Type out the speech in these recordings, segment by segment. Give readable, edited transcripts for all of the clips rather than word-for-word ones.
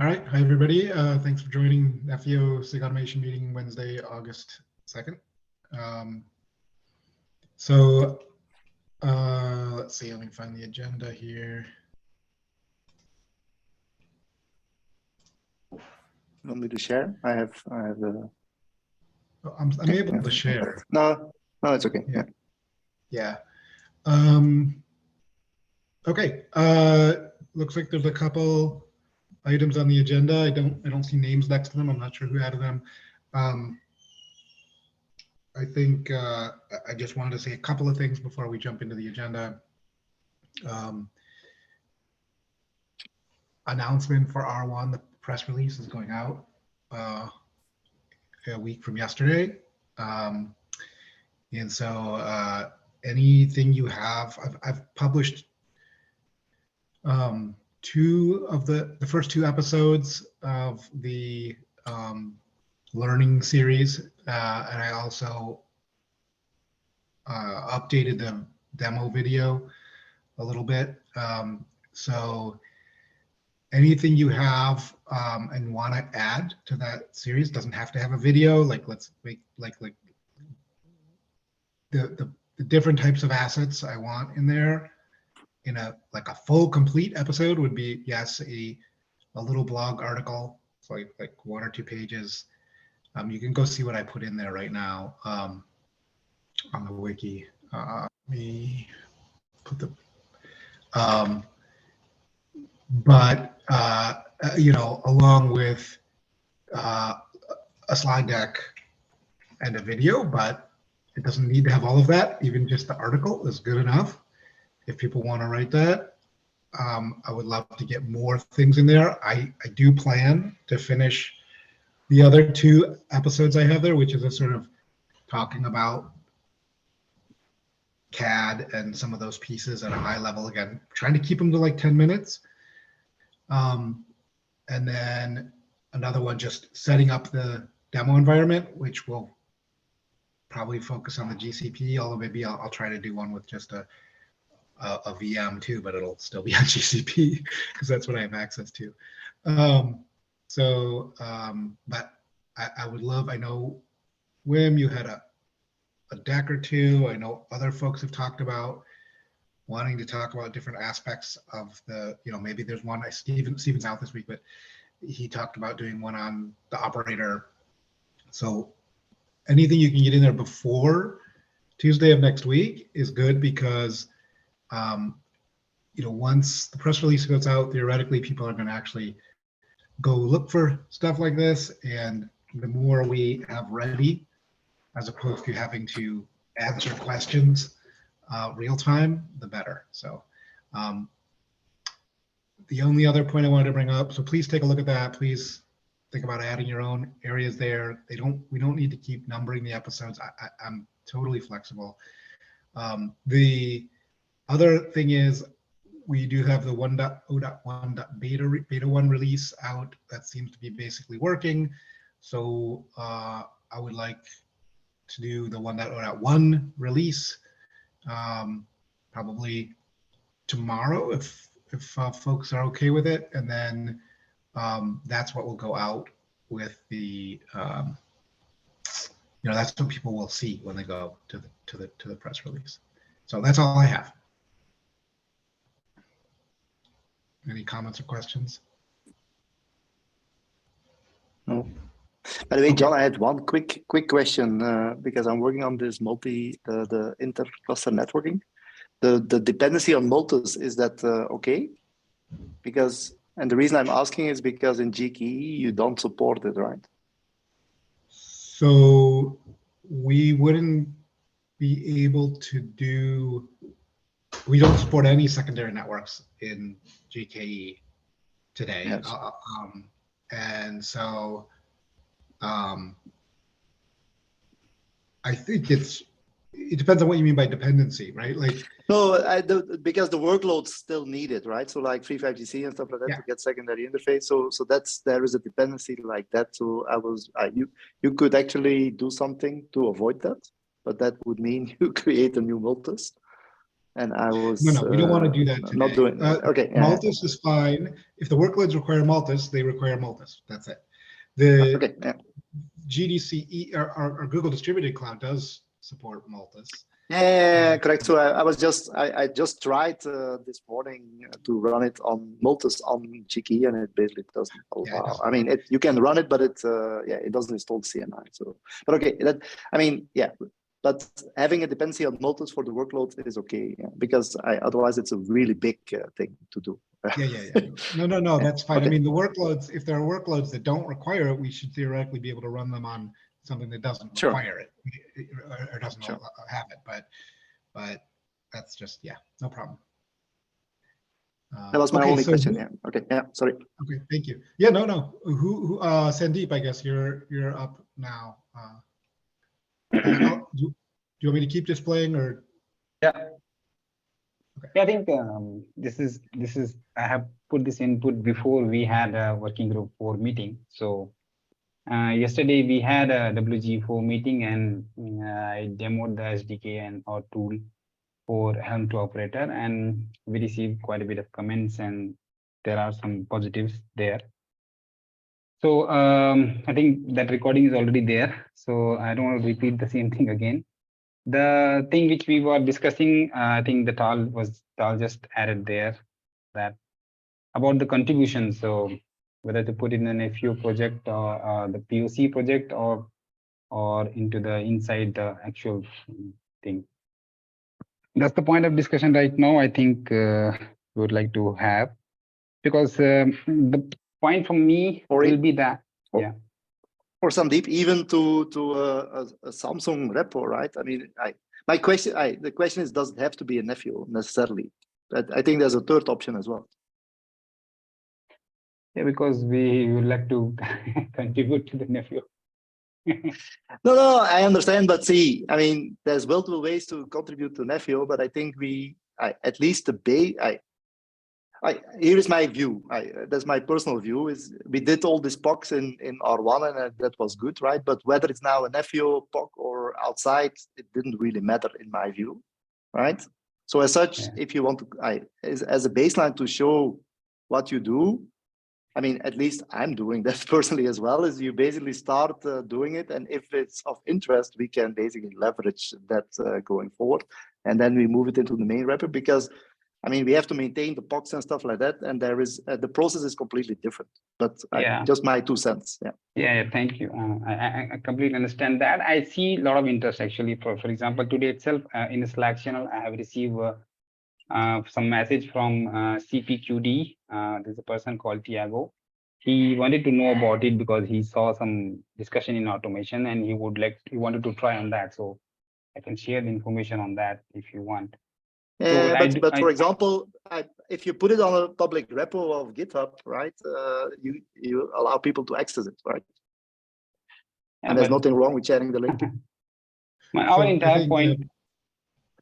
All right. Hi, everybody. Thanks for joining FEO SIG Automation Meeting Wednesday, August 2nd. Let's see. Let me find the agenda here. You want me to share? I have the. Oh, I'm able to share. No, it's okay. Yeah. Okay. Looks like there's a couple items on the agenda. I don't see names next to them. I'm not sure who added them. I think I just wanted to say a couple of things before we jump into the agenda. Announcement for R1, the press release is going out a week from yesterday. And so anything you have, I've published two of the first two episodes of the learning series, and I also updated the demo video a little bit. So anything you have and want to add to that series doesn't have to have a video. Like let's make like the different types of assets I want in there in a full complete episode would be, yes, a little blog article, so like 1 or 2 pages. You can go see what I put in there right now on the wiki. Let me put the along with a slide deck and a video, but it doesn't need to have all of that. Even just the article is good enough. If people want to write that, I would love to get more things in there. I do plan to finish the other 2 episodes I have there, which is a sort of talking about CAD and some of those pieces at a high level. Again, trying to keep them to like 10 minutes. And then another one just setting up the demo environment, which will probably focus on the GCP, although maybe I'll try to do one with just a VM too, but it'll still be on GCP because that's what I have access to. But I would love, I know, Wim, you had a deck or 2. I know other folks have talked about wanting to talk about different aspects of the, maybe there's one, Steven's out this week, but he talked about doing one on the operator. So anything you can get in there before Tuesday of next week is good because, once the press release goes out, theoretically, people are going to actually go look for stuff like this. And the more we have ready, as opposed to having to answer questions real time, the better. So the only other point I wanted to bring up, so please take a look at that. Please think about adding your own areas there. We don't need to keep numbering the episodes. I'm totally flexible. The other thing is we do have the 1.0.1 beta 1 release out that seems to be basically working. So I would like to do the 1.0.1 release probably tomorrow if folks are okay with it, and then that's what will go out with the that's what people will see when they go to the press release. So that's all I have. Any comments or questions? No. By the way, John, I had one quick question because I'm working on this the inter-cluster networking. The dependency on Multus, is that okay? And the reason I'm asking is because in GKE you don't support it, right? So we wouldn't be able to do. We don't support any secondary networks in GKE today, yes. And so I think it depends on what you mean by dependency, right? Like no, because the workload's still needed, right? So like 3.5GC and stuff like that to get secondary interface. So there is a dependency like that. So you could actually do something to avoid that, but that would mean you create a new Multus. and I was No, we don't want to do that today. not doing okay. Multus is fine. If the workloads require Multus, they require Multus. That's it. The okay, GDC or Google Distributed Cloud does support Multus. Yeah, correct. So I just tried this morning to run it on Multus on Chiki, and it basically doesn't allow. Yeah, it doesn't I mean, you can run it, but it it doesn't install CNI. So, but okay, but having a dependency on Multus for the workload is okay, because otherwise it's a really big thing to do. Yeah. No, that's fine. Okay. I mean, the workloads, if there are workloads that don't require it, we should theoretically be able to run them on something that doesn't require it or doesn't have it. But that's just, no problem. That was my only question. Yeah. Okay. Yeah. Sorry. Okay. Thank you. Yeah. No. Who? Sandeep, I guess you're up now. Do you want me to keep displaying or? Yeah. Okay. Yeah, I think this is I have put this input before we had a working group 4 meeting. So yesterday we had a WG4 meeting, and I demoed the SDK and our tool for Helm to Operator, and we received quite a bit of comments, and there are some positives there. So I think that recording is already there, so I don't want to repeat the same thing again. The thing which we were discussing, I think the Tal just added there that about the contribution. So whether to put in an FU project or the POC project or into the inside the actual thing. That's the point of discussion right now. I think we would like to have, because the point for me will be that or Sandeep, even to a Samsung repo, right? I mean, the question is, does it have to be a nephew necessarily? But I think there's a third option as well. Yeah, because we would like to contribute to the nephew. No, I understand, but see, I mean, there's multiple ways to contribute to nephew, but I think at least the base. Here is my view. That's my personal view. Is we did all these POCs in R1, and that was good, right? But whether it's now an FEO POC or outside, it didn't really matter in my view, right? So as such, if you want to, as a baseline to show what you do, I mean, at least I'm doing that personally as well. Is you basically start doing it, and if it's of interest, we can basically leverage that going forward, and then we move it into the main wrapper, because I mean, we have to maintain the POCs and stuff like that, and there is the process is completely different. But just my 2 cents. Yeah. Thank you. I completely understand that. I see a lot of interest actually. For example, today itself in the Slack channel, I have received some message from CPQD. There's a person called Tiago. He wanted to know about it because he saw some discussion in automation, and he wanted to try on that. So I can share the information on that if you want. But for example, if you put it on a public repo of GitHub, right, you allow people to access it, right? And there's nothing wrong with sharing the link. Our entire point.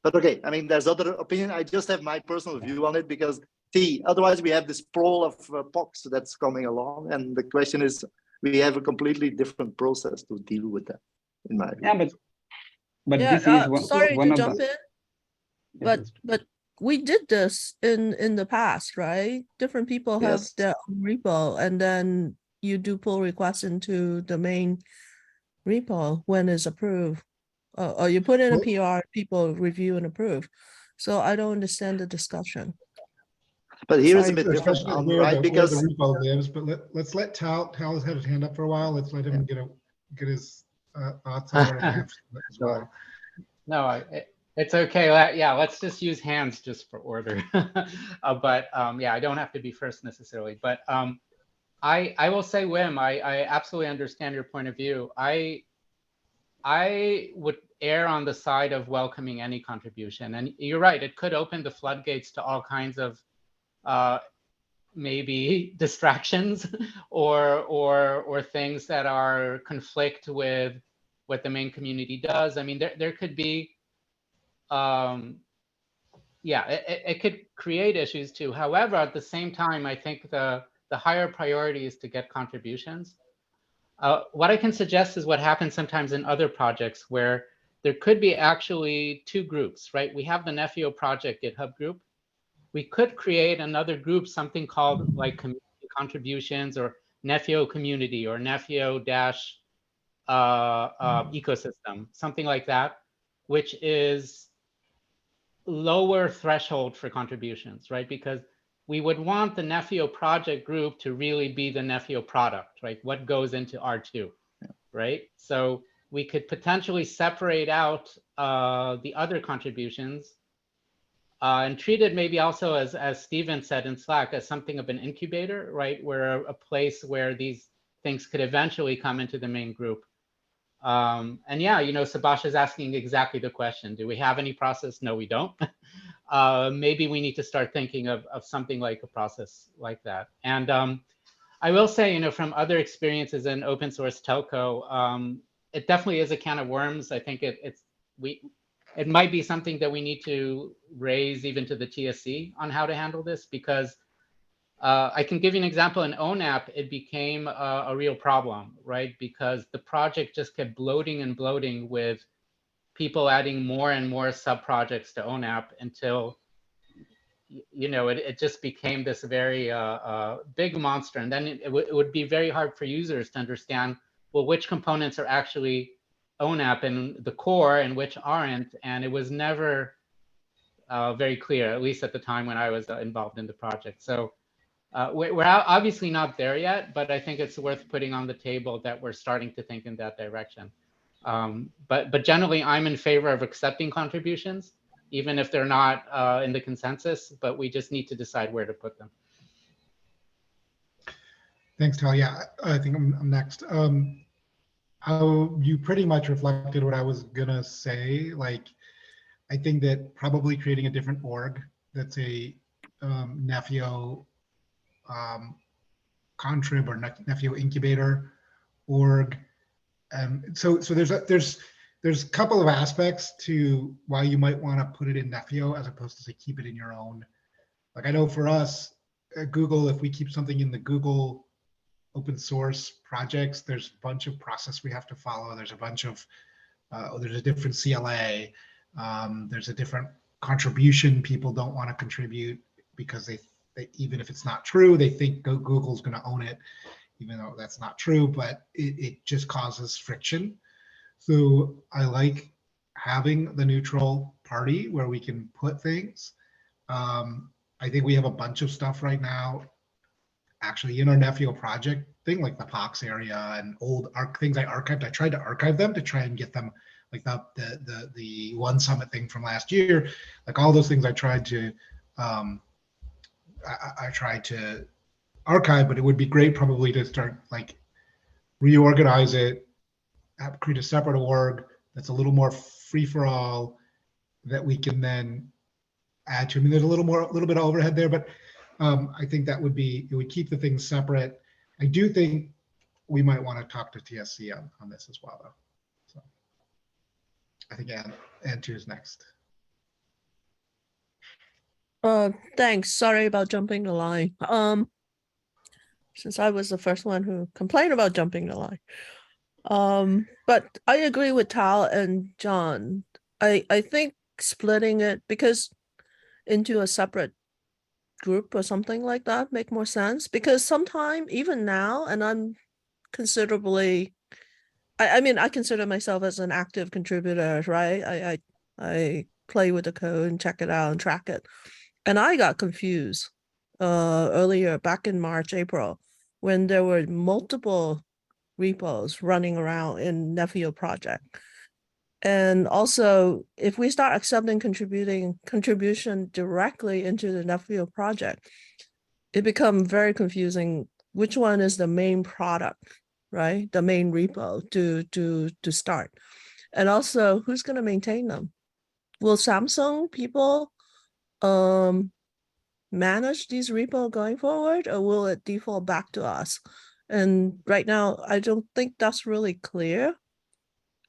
But okay, I mean, there's other opinion. I just have my personal view on it, because see, otherwise we have this sprawl of POCs that's coming along, and the question is, we have a completely different process to deal with that, in my view. Yeah, but this is sorry one to of jump in. But we did this in the past, right? Different people have their own repo, and then you do pull requests into the main repo when it's approved, or you put in a PR, people review and approve. So I don't understand the discussion. But here is a bit different, right? Because the repo lives. But let's let Tal has had his hand up for a while. Let's let him get his thoughts on it as well. No, it's okay. Yeah, let's just use hands just for order. But I don't have to be first necessarily. But I will say, Wim, I absolutely understand your point of view. I would err on the side of welcoming any contribution. And you're right, it could open the floodgates to all kinds of maybe distractions or things that are conflict with what the main community does. I mean, there could be, it could create issues too. However, at the same time, I think the higher priority is to get contributions. What I can suggest is what happens sometimes in other projects where there could be actually two groups, right? We have the Nefio project GitHub group. We could create another group, something called like community contributions or Nefio community or Nefio dash ecosystem, something like that, which is lower threshold for contributions, right? Because we would want the Nefio project group to really be the Nefio product, right? What goes into R2, right? So we could potentially separate out the other contributions and treat it maybe also as Steven said in Slack, as something of an incubator, right? Where a place where these things could eventually come into the main group. And yeah, you know, Subhash is asking exactly the question. Do we have any process? No, we don't. Maybe we need to start thinking of something like a process like that. And I will say, you know, from other experiences in open source telco, it definitely is a can of worms. I think it might be something that we need to raise even to the TSC on how to handle this, because I can give you an example. In ONAP, it became a real problem, right? Because the project just kept bloating and bloating with people adding more and more sub-projects to ONAP until, you know, it just became this very big monster. And then it would be very hard for users to understand, well, which components are actually ONAP and the core and which aren't. And it was never very clear, at least at the time when I was involved in the project. So we're obviously not there yet, but I think it's worth putting on the table that we're starting to think in that direction. But generally, I'm in favor of accepting contributions, even if they're not in the consensus, but we just need to decide where to put them. Thanks, Tal. Yeah, I think I'm next. You pretty much reflected what I was gonna say. Like, I think that probably creating a different org that's a Nefio contrib or Nefio incubator org. So there's a couple of aspects to why you might want to put it in Nefio as opposed to say keep it in your own. Like, I know for us at Google, if we keep something in the Google open source projects, there's a bunch of process we have to follow. There's a bunch of there's a different CLA. There's a different contribution. People don't want to contribute because they even if it's not true, they think Google's going to own it, even though that's not true, but it just causes friction. So I like having the neutral party where we can put things. I think we have a bunch of stuff right now actually in our Nefio project thing, like the POX area and old things I archived. I tried to archive them to try and get them, like the One Summit thing from last year, like all those things I tried to I tried to archive, but it would be great probably to start like reorganize it, create a separate org that's a little more free for all that we can then add to. I mean, there's a little bit of overhead there, but I think it would keep the things separate. I do think we might want to talk to TSC on this as well, though. So I think Antu is next. Thanks. Sorry about jumping the line. Since I was the first one who complained about jumping the line. But I agree with Tal and John. I think splitting it into a separate group or something like that make more sense, because sometime even now, and I'm considerably, I mean, I consider myself as an active contributor, right? I play with the code and check it out and track it. And I got confused earlier back in March, April, when there were multiple repos running around in Nefio project. And also, if we start accepting contribution directly into the Nefio project, it becomes very confusing which one is the main product, right? The main repo to start. And also, who's going to maintain them? Will Samsung people manage these repo going forward, or will it default back to us? And right now, I don't think that's really clear.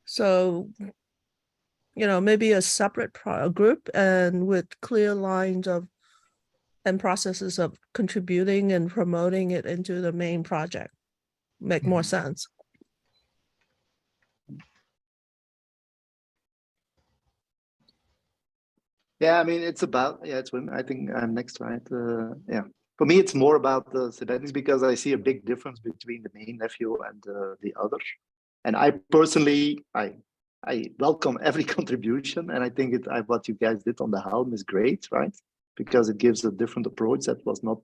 So, maybe a separate group and with clear lines of and processes of contributing and promoting it into the main project make more sense. Yeah, I mean, it's about, yeah, it's when I think I'm next, right? Yeah. For me, it's more about the cybernetics because I see a big difference between the main nephew and the other. And I personally, I welcome every contribution, and I think what you guys did on the Helm is great, right? Because it gives a different approach that was not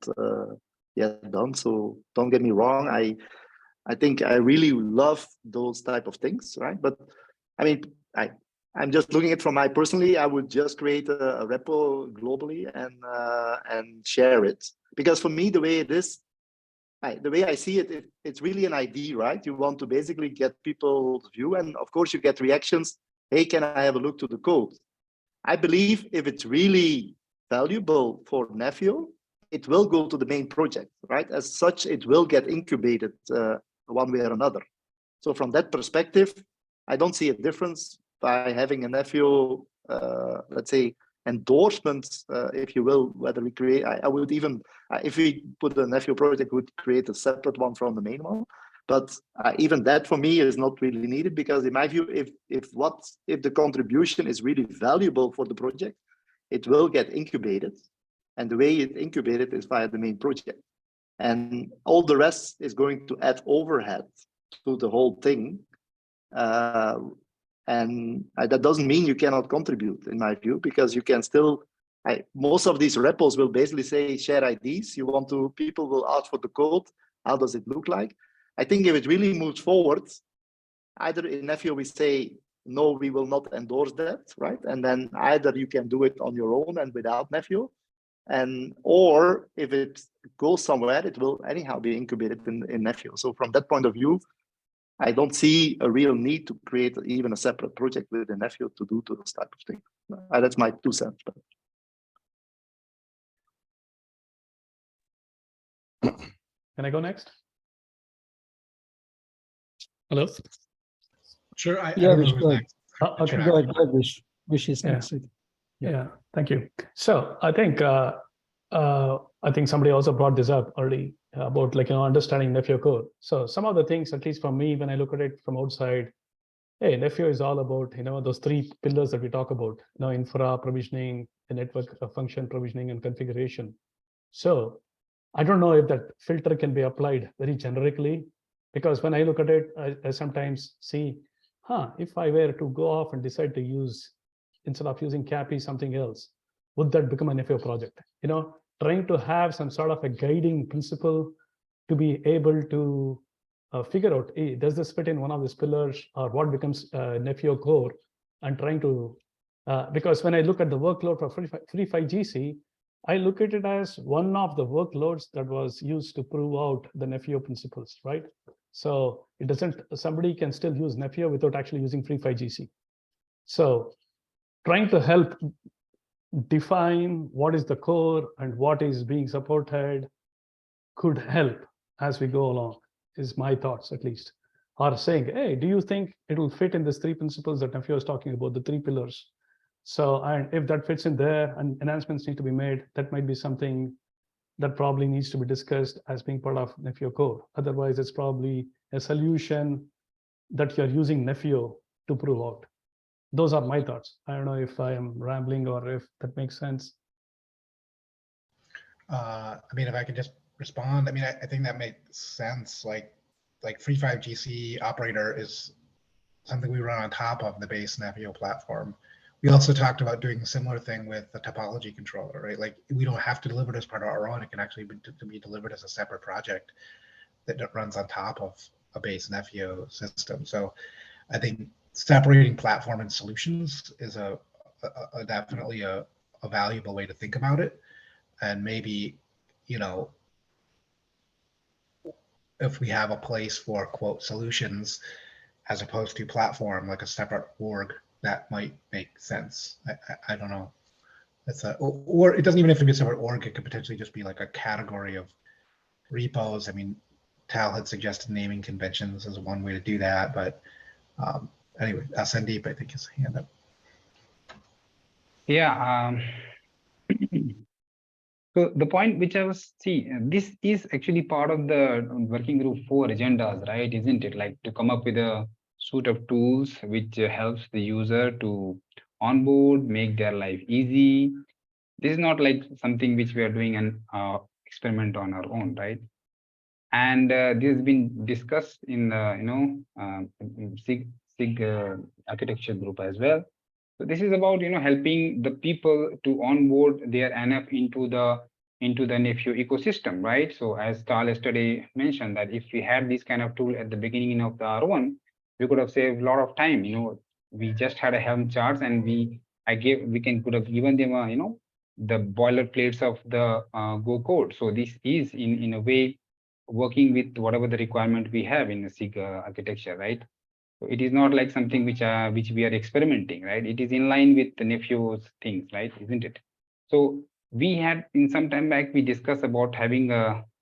yet done. So don't get me wrong, I think I really love those type of things, right? But I mean, I'm just looking at it from my personally, I would just create a repo globally and share it. Because for me, the way it is, the way I see it, it's really an ID, right? You want to basically get people's view, and of course you get reactions. Hey, can I have a look to the code? I believe if it's really valuable for Nephew, it will go to the main project, right? As such, it will get incubated one way or another. So from that perspective, I don't see a difference by having a Nephew, let's say, endorsements, if you will, whether we create, I would even, if we put a Nephew project, would create a separate one from the main one. But even that for me is not really needed, because in my view, if the contribution is really valuable for the project, it will get incubated. And the way it incubated is via the main project. And all the rest is going to add overhead to the whole thing. And that doesn't mean you cannot contribute, in my view, because you can still, most of these repos will basically say share IDs. People will ask for the code. How does it look like? I think if it really moves forward, either in Nephew we say, no, we will not endorse that, right? And then either you can do it on your own and without Nephew, or if it goes somewhere, it will anyhow be incubated in Nephew. So from that point of view, I don't see a real need to create even a separate project within Nephew to do those type of things. That's my 2 cents. Can I go next? Hello? Sure. I Yeah, don't know Vish, who's go ahead. next. Okay. Go ahead, Vish. Vish is Yeah. next. Yeah, thank you. So I think somebody also brought this up early about understanding Nephew code. So some of the things, at least for me, when I look at it from outside, hey, Nephew is all about those 3 pillars that we talk about, infra provisioning, the network function provisioning, and configuration. So I don't know if that filter can be applied very generically, because when I look at it, I sometimes see, if I were to go off and decide to use, instead of using CAPI, something else, would that become an FAO project? Trying to have some sort of a guiding principle to be able to figure out, hey, does this fit in one of these pillars, or what becomes Nephew core, and trying to, because when I look at the workload for Free 5GC, I look at it as one of the workloads that was used to prove out the Nephew principles, right? So it doesn't, somebody can still use Nephew without actually using Free 5GC. So trying to help define what is the core and what is being supported could help as we go along, is my thoughts at least. Or saying, hey, do you think it will fit in these 3 principles that Nephew was talking about, the 3 pillars? So, and if that fits in there and enhancements need to be made, that might be something that probably needs to be discussed as being part of Nephew core. Otherwise, it's probably a solution that you're using Nephew to prove out. Those are my thoughts. I don't know if I am rambling or if that makes sense. I mean, if I could just respond, I mean, I think that makes sense. Like Free 5GC operator is something we run on top of the base Nephew platform. We also talked about doing a similar thing with the topology controller, right? Like we don't have to deliver it as part of our own. It can actually be delivered as a separate project that runs on top of a base Nephew system. So I think separating platform and solutions is definitely a valuable way to think about it. And maybe, if we have a place for quote solutions as opposed to platform, like a separate org, that might make sense. I don't know. Or it doesn't even have to be a separate org. It could potentially just be like a category of repos. I mean, Tal had suggested naming conventions as one way to do that, but anyway, Sandeep, I think, his hand up. Yeah. So the point which I was this is actually part of the working group 4 agendas, right? Isn't it? Like to come up with a suite of tools which helps the user to onboard, make their life easy. This is not like something which we are doing an experiment on our own, right? And this has been discussed in the SIG architecture group as well. So this is about helping the people to onboard their NF into the Nephew ecosystem, right? So as Tal yesterday mentioned, that if we had this kind of tool at the beginning of the R1, we could have saved a lot of time. We just had a Helm charts, and we could have given them the boilerplates of the Go code. So this is in a way working with whatever the requirement we have in the SIG architecture, right? So it is not like something which we are experimenting, right? It is in line with the Nephew's things, right? Isn't it? So we had in some time back, we discussed about having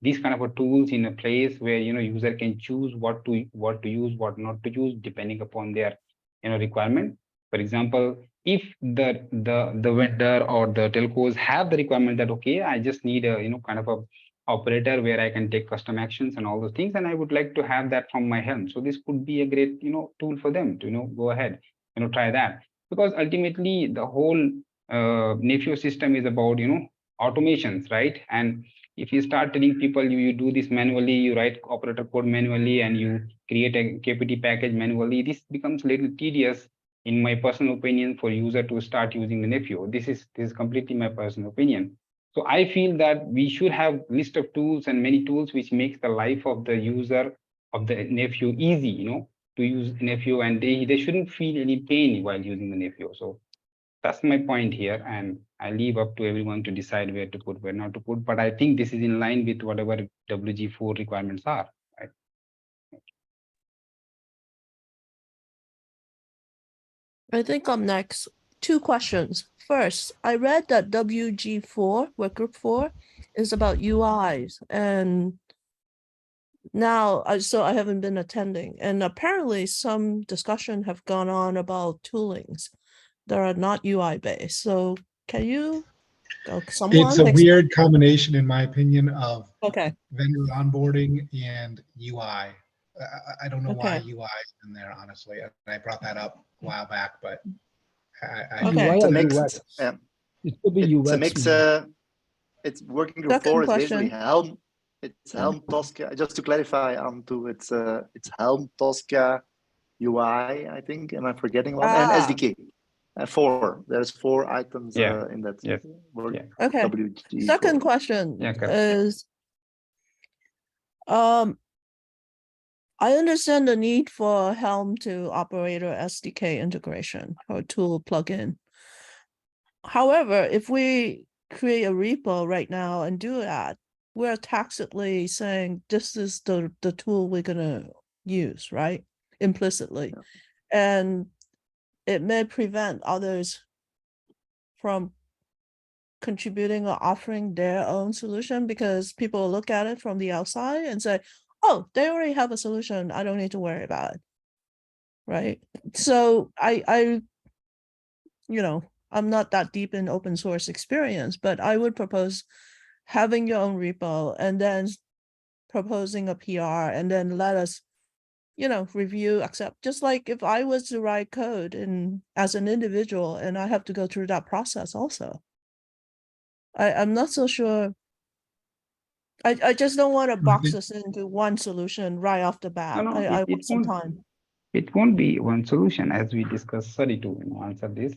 these kind of tools in a place where user can choose what to use, what not to use, depending upon their requirement. For example, if the vendor or the telcos have the requirement that okay, I just need a kind of a operator where I can take custom actions and all those things, and I would like to have that from my Helm. So this could be a great tool for them to go ahead try that, because ultimately the whole Nephew system is about automations, right? And if you start telling people you do this manually, you write operator code manually, and you create a KPT package manually, this becomes a little tedious, in my personal opinion, for user to start using the Nephew. This is completely my personal opinion. So I feel that we should have list of tools and many tools which makes the life of the user of the Nephew easy, to use Nephew, and they shouldn't feel any pain while using the Nephew. So that's my point here, and I leave up to everyone to decide where to put, where not to put. But I think this is in line with whatever WG4 requirements are. Right? I think I'm next. 2 questions. First, I read that WG4, work group 4, is about UIs, and now so I haven't been attending, and apparently some discussion have gone on about toolings that are not UI based. So can you someone It's a weird combination, in my opinion, of okay vendor onboarding and UI. I don't know why Okay. UI is in there, honestly. I brought that up a while back, but Okay. It's a UI or mix. UX? Yeah. It could be It's a UX. mix. maybe. It's working group Second 4 is question. basically Helm. It's Yeah. Helm Tosca. Just to clarify, it's Helm Tosca UI, I think. Am I forgetting one? And SDK. 4. There's 4 items Yeah. in that Yes. work. Yeah. Okay. WG4. Second question Yeah, correct. is I understand the need for Helm to operator SDK integration or tool plugin. However, if we create a repo right now and do that, we're tacitly saying this is the tool we're gonna use, right? Implicitly. Yeah. And it may prevent others from contributing or offering their own solution, because people look at it from the outside and say, oh, they already have a solution, I don't need to worry about it. Right. So I I'm not that deep in open source experience, but I would propose having your own repo and then proposing a PR and then let us, review, accept. Just like if I was to write code and as an individual and I have to go through that process also. I'm not so sure. I just don't want to box us into one solution right off the bat. No, I it want some won't. time. It won't be one solution, as we discussed. Sorry to answer this.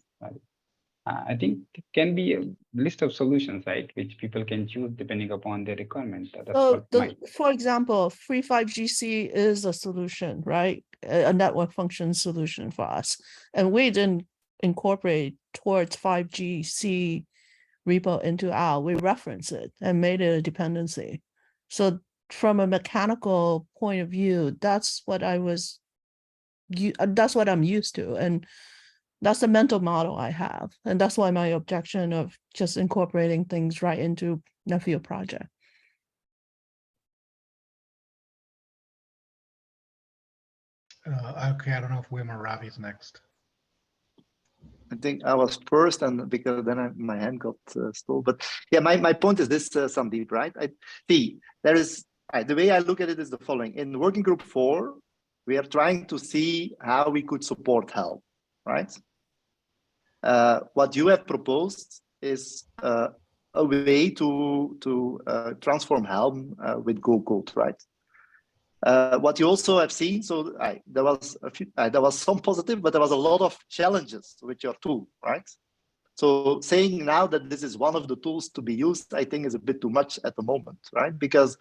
I think it can be a list of solutions, right, which people can choose depending upon their requirement. That's So what my for example, free 5GC is a solution, right? A network function solution for us. And we didn't incorporate towards 5GC repo into our, we reference it and made it a dependency. So from a mechanical point of view, that's what that's what I'm used to. And that's the mental model I have. And that's why my objection of just incorporating things right into Nephew project. okay, I don't know if Wim or Ravi's next. I think I was first, and because then my hand got stole. But yeah, my point is this, Sandeep, right? There is the way I look at it is the following: in working group 4, we are trying to see how we could support Helm, right? What you have proposed is a way to transform Helm with Go code, right? What you also have seen, so there was some positive, but there was a lot of challenges with your tool, right? So saying now that this is one of the tools to be used, I think is a bit too much at the moment, right? Because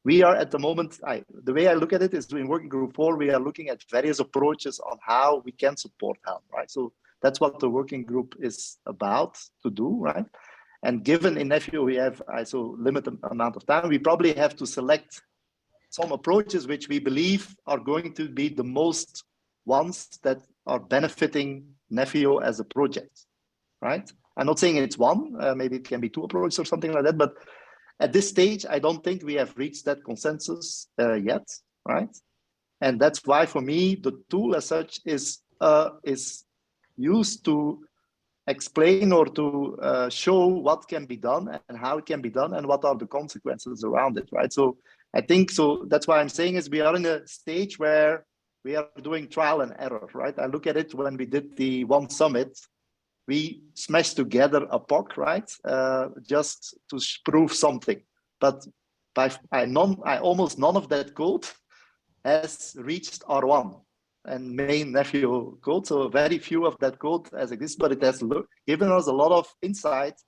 we are at the moment, the way I look at it is in working group 4, we are looking at various approaches on how we can support Helm, right? So that's what the working group is about to do, right? And given in Nephew we have also limited amount of time, we probably have to select some approaches which we believe are going to be the most ones that are benefiting Nephew as a project, right? I'm not saying it's one, maybe it can be 2 approaches or something like that, but at this stage, I don't think we have reached that consensus yet, right? And that's why for me, the tool as such is used to explain or to show what can be done and how it can be done and what are the consequences around it, right? So I think, so that's why I'm saying is we are in a stage where we are doing trial and error, right? I look at it when we did the one summit, we smashed together a POC, right? Just to prove something. But almost none of that code has reached R1 and main Nephew code. So very few of that code has existed, but it has given us a lot of insight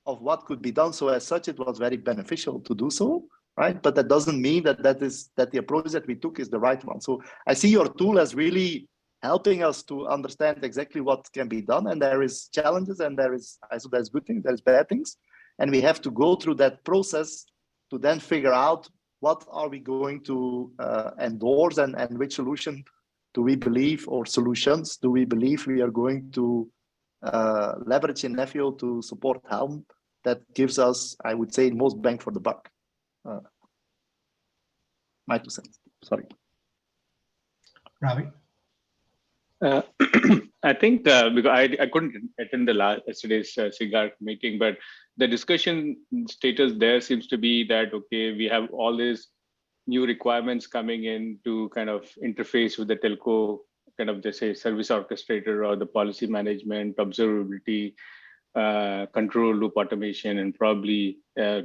of what could be done. So as such, it was very beneficial to do so, right? But that doesn't mean that the approach that we took is the right one. So I see your tool as really helping us to understand exactly what can be done. And there is challenges and there's good things, there's bad things. And we have to go through that process to then figure out what are we going to endorse and which solution do we believe, or solutions do we believe we are going to leverage in Nephew to support Helm that gives us, I would say, most bang for the buck. My 2 cents, sorry. Ravi? I think because I couldn't attend yesterday's SIG meeting, but the discussion status there seems to be that, okay, we have all these new requirements coming in to kind of interface with the telco, kind of just say service orchestrator or the policy management, observability, control loop automation, and probably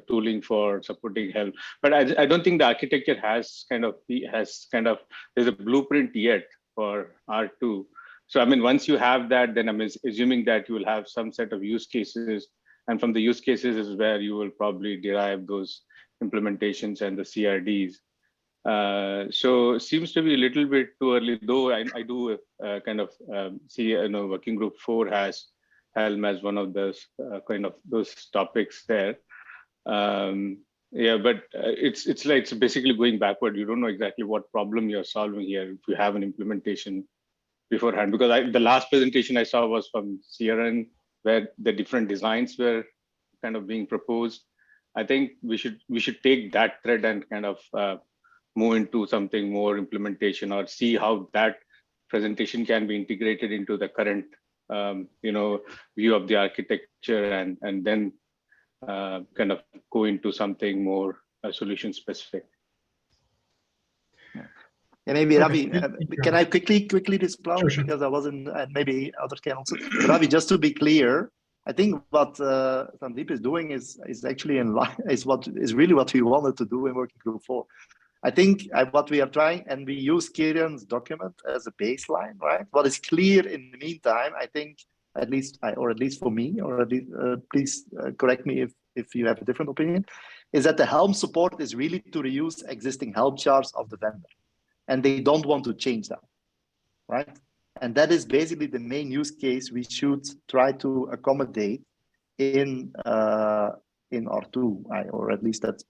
tooling for supporting Helm. But I don't think the architecture has there's a blueprint yet for R2. So I mean, once you have that, then I'm assuming that you will have some set of use cases, and from the use cases is where you will probably derive those implementations and the CRDs. So it seems to be a little bit too early, though I do see, working group 4 has Helm as one of those those topics there. Yeah, but it's basically going backward. You don't know exactly what problem you're solving here if you have an implementation beforehand. Because the last presentation I saw was from CRN, where the different designs were kind of being proposed. I think we should take that thread and kind of move into something more implementation, or see how that presentation can be integrated into the current view of the architecture, and then kind of go into something more solution specific. Yeah, maybe Okay. Ravi, can I quickly respond? Sure. Because I wasn't, and maybe others can also. Ravi, just to be clear, I think what Sandeep is doing is actually in line, is really what we wanted to do in working group 4. I think what we are trying, and we use Kieran's document as a baseline, right? What is clear in the meantime, I think, at least for me, or at least, please correct me if you have a different opinion, is that the Helm support is really to reuse existing Helm charts of the vendor. And they don't want to change that, right? And that is basically the main use case we should try to accommodate in R2, or at least that's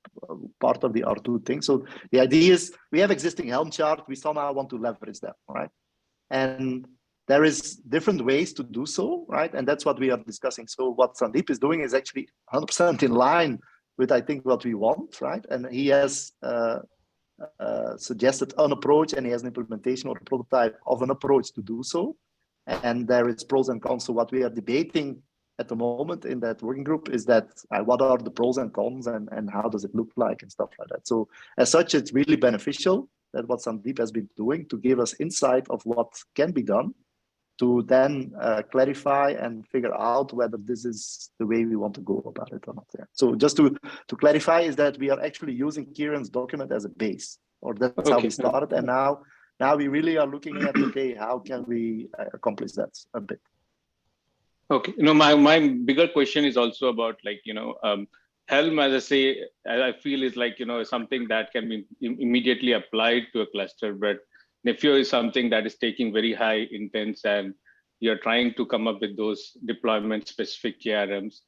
part of the R2 thing. So the idea is we have existing Helm chart, we somehow want to leverage that, right? And there is different ways to do so, right? And that's what we are discussing. So what Sandeep is doing is actually 100% in line with, I think, what we want, right? And he has suggested an approach, and he has an implementation or a prototype of an approach to do so. And there is pros and cons. So what we are debating at the moment in that working group is that what are the pros and cons, and how does it look like, and stuff like that. So as such, it's really beneficial that what Sandeep has been doing to give us insight of what can be done. to then clarify and figure out whether this is the way we want to go about it or not. Yeah. So just to clarify is that we are actually using Kieran's document as a base, or that's how we started. And now we really are looking at, okay, how can we accomplish that a bit? Okay, my bigger question is also about like, Helm, as I say, I feel is like, something that can be immediately applied to a cluster, but Nefio is something that is taking very high intense, and you're trying to come up with those deployment specific KRMs,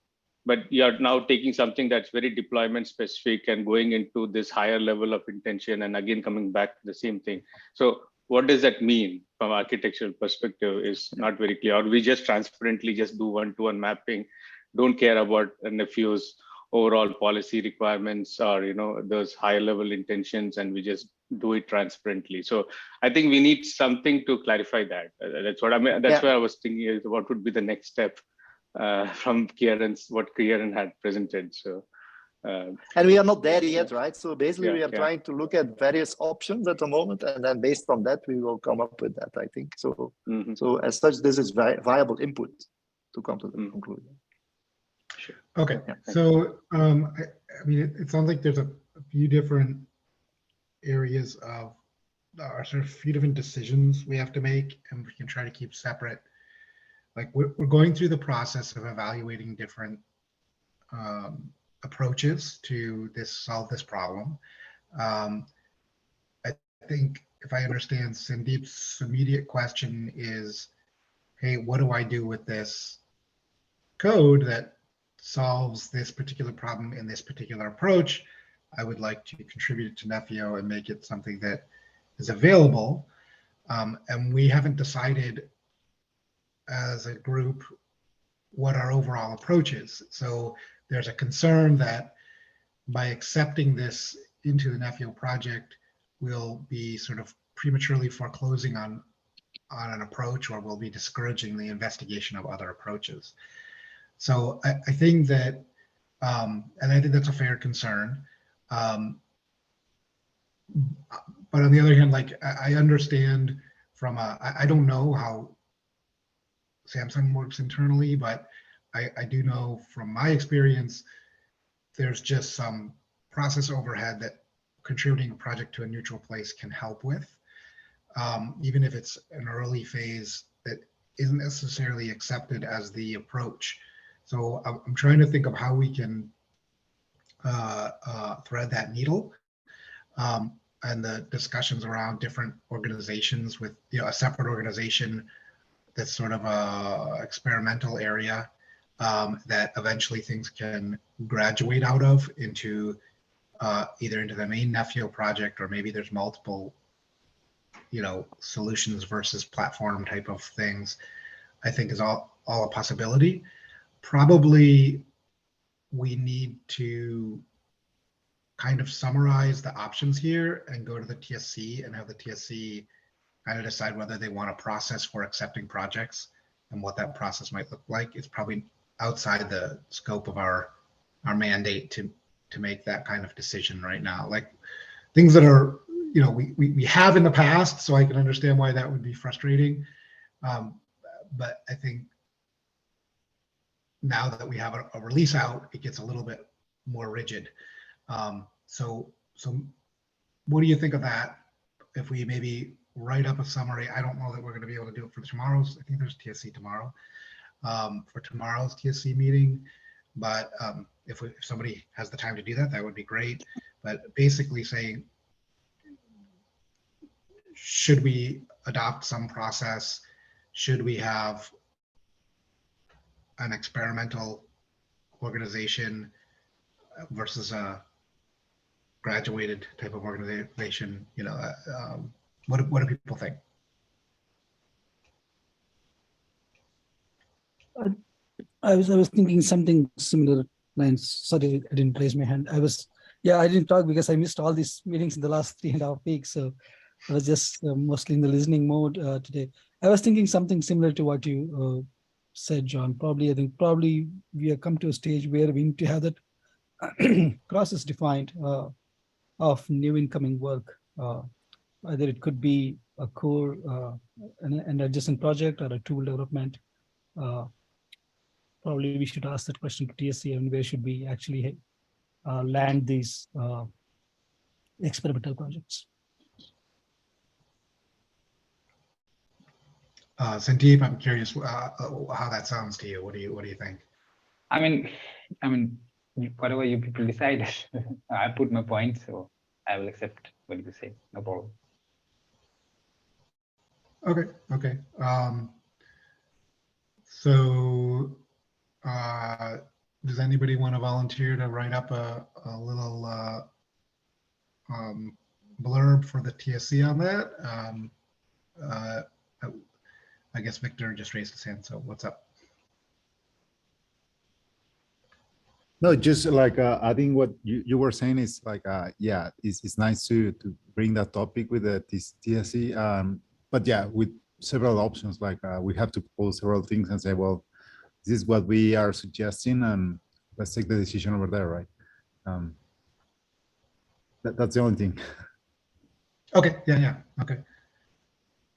but you're now taking something that's very deployment specific and going into this higher level of intention, and again, coming back to the same thing. So what does that mean from architectural perspective is not very clear. Or we just transparently just do one-to-one mapping, don't care about Nefio's overall policy requirements or those higher level intentions, and we just do it transparently. So I think we need something to clarify that. That's what I mean. That's why I was thinking is what would be the next step from what Kieran had presented. So and we are not there yet, right? So basically we are trying to look at various options at the moment, and then based on that we will come up with that, I think. So so as such, this is viable input to come to the conclusion. Sure. Okay, so I mean, it sounds like there's a few different areas of, or sort of few different decisions we have to make, and we can try to keep separate. Like we're going through the process of evaluating different approaches to solve this problem. I think if I understand Sandeep's immediate question is, hey, what do I do with this code that solves this particular problem in this particular approach? I would like to contribute it to Nefio and make it something that is available. And we haven't decided as a group what our overall approach is. So there's a concern that by accepting this into the Nefio project, we'll be sort of prematurely foreclosing on an approach, or we'll be discouraging the investigation of other approaches. So I think that, and I think that's a fair concern. But on the other hand, like I understand from I don't know how Samsung works internally, but I do know from my experience, there's just some process overhead that contributing a project to a neutral place can help with, even if it's an early phase that isn't necessarily accepted as the approach. So I'm trying to think of how we can thread that needle, and the discussions around different organizations with a separate organization that's sort of a experimental area that eventually things can graduate out of into either into the main Nefio project, or maybe there's multiple solutions versus platform type of things. I think is all a possibility. Probably we need to kind of summarize the options here and go to the TSC and have the TSC kind of decide whether they want a process for accepting projects and what that process might look like. It's probably outside the scope of our mandate to make that kind of decision right now. Like things that are, we have in the past, so I can understand why that would be frustrating. But I think now that we have a release out, it gets a little bit more rigid. So what do you think of that? If we maybe write up a summary, I don't know that we're going to be able to do it for tomorrow's. I think there's TSC tomorrow for tomorrow's TSC meeting. But if somebody has the time to do that, that would be great. But basically saying, should we adopt some process? Should we have an experimental organization versus a graduated type of organization? What do people think? I was thinking something similar lines. Sorry, I didn't raise my hand. I didn't talk because I missed all these meetings in the last 3.5 weeks. So I was just mostly in the listening mode today. I was thinking something similar to what you said, John. I think we have come to a stage where we need to have that process defined of new incoming work. either it could be a core, an adjacent project or a tool development. Probably we should ask that question to TSC, and where should we actually land these experimental projects. Sandeep, I'm curious how that sounds to you. What do you think? I mean, whatever you people decide, I put my point, so I will accept what you say. No problem. Okay. So does anybody want to volunteer to write up a little blurb for the TSC on that? I guess Victor just raised his hand, so what's up? No, just like I think what you were saying is like, yeah, it's nice to bring that topic with the TSC, but yeah, with several options, like we have to propose several things and say, well, this is what we are suggesting, and let's take the decision over there, right? That's the only thing. Okay, yeah, okay.